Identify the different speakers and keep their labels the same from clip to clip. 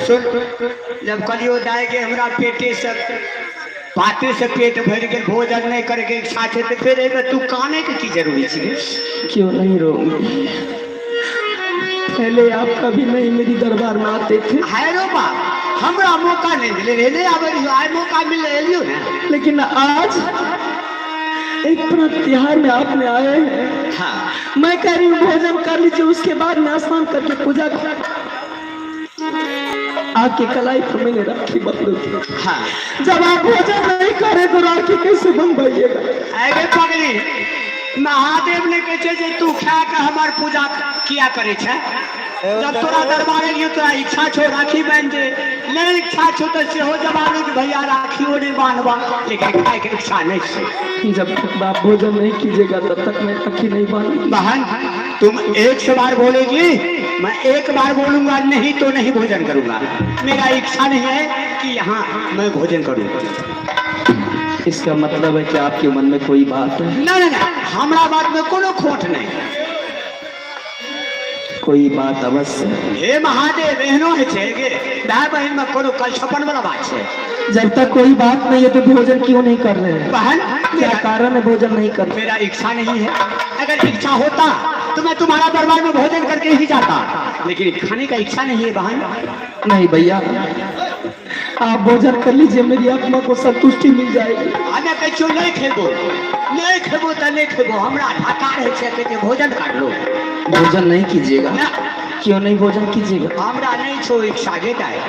Speaker 1: सुन, जब कलियो दाय के हमरा पेटे से पाते से पेट भर के भोजन नहीं करके इच्छा है तो फिर एक तू काने की जरूरी थी।
Speaker 2: क्यों नहीं रोऊंगी, पहले आप कभी नहीं मेरी दरबार में आते थे।
Speaker 1: है रो बा, हमरा मौका नहीं मिले ले आवे आए मौका मिल लियो ना,
Speaker 2: लेकिन आज एक त्योहार में आपने आए हैं।
Speaker 1: हाँ
Speaker 2: मैं कह रही हूँ भोजन कर लीजिए, उसके बाद में स्नान करके पूजा कर। आपकी कलाई पर मैंने राखी बंद की।
Speaker 1: हाँ
Speaker 2: जब आप भोजन नहीं करे तो राखी कैसे बंधवाइएगा?
Speaker 1: अरे पगली, महादेव ने कहे जे तू खा के हमार पूजा किया करे छे। जब तोरा दरबार लियो तोरा इच्छा छो राखी बांध दे, नहीं इच्छा छो तो से हो जवानी कि भैया राखी हो नहीं बांधवा, लेकिन खाए के इच्छा नहीं छे।
Speaker 2: जब तक आप भोजन नहीं कीजिएगा तब तक मैं राखी नहीं बांधूंगी।
Speaker 1: बहन तुम एक से बार बोलेगी, मैं एक बार बोलूंगा नहीं तो नहीं भोजन करूंगा। मेरा इच्छा नहीं है कि यहाँ मैं भोजन करूँ।
Speaker 2: इसका मतलब है कि आपके मन में कोई बात है?
Speaker 1: नहीं नहीं, हमारा बात में कोनो खोट नहीं।
Speaker 2: कोई बात अवश्य।
Speaker 1: हे महादेव एहनो है छे गे, भाई बहन में कोनो कल छपन वाला बात छे।
Speaker 2: जब तक कोई बात नहीं है तो भोजन क्यों नहीं कर रहे हैं?
Speaker 1: बहन
Speaker 2: क्या कारण है भोजन नहीं कर?
Speaker 1: मेरा इच्छा नहीं है। अगर इच्छा होता तो मैं तुम्हारा दरबार में भोजन करके ही जाता, लेकिन खाने का इच्छा नहीं है बहन।
Speaker 2: नहीं भैया, आप भोजन कर लीजिए, मेरी आत्मा को संतुष्टि मिल जाएगी।
Speaker 1: हमें कहो नहीं खेबो, नहीं खेबो तो नहीं खेबो, हमरा ढाका रहे छे के भोजन कर लो।
Speaker 2: भोजन नहीं कीजिएगा? क्यों नहीं भोजन कीजिएगा?
Speaker 1: हमरा नहीं छो इच्छा गेटा है,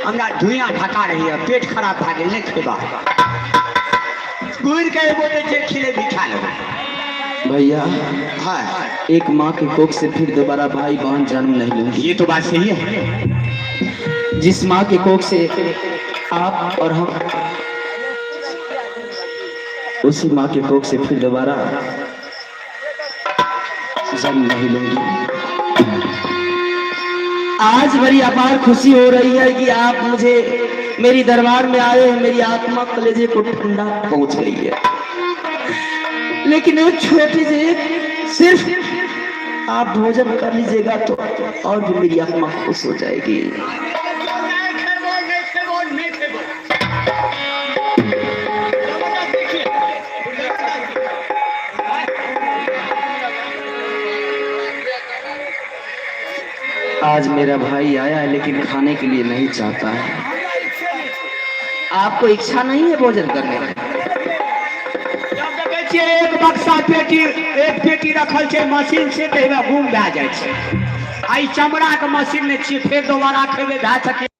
Speaker 1: हमरा धुइयां ढका रही है, पेट खराब भा गेल, नहीं खेबा। गुड़ के बोले जे खिले भी खा लो।
Speaker 2: भैया
Speaker 1: हाँ,
Speaker 2: एक माँ के कोख से फिर दोबारा भाई बहन जन्म नहीं लेंगे।
Speaker 1: ये तो बात सही है।
Speaker 2: जिस माँ के कोख से आप और हम, उसी माँ के कोख से फिर दोबारा जन्म नहीं लूंगी। आज बड़ी अपार खुशी हो रही है कि आप मुझे मेरी दरबार में आए हैं, मेरी आत्मा कलेजे को ठंडा पहुंच रही है। लेकिन एक छोटी सी सिर्फ आप भोजन कर लीजिएगा तो और भी मेरी आत्मा खुश हो जाएगी। आज मेरा भाई आया है लेकिन खाने के लिए नहीं चाहता है। आपको इच्छा नहीं है भोजन करने की?
Speaker 1: एक बक्सा पेटी, एक पेटी रखल छे मशीन से गुम भए जाए छे। आई चमड़ा के मशीन ने छिए, फिर दोबारा खेबे भए सके।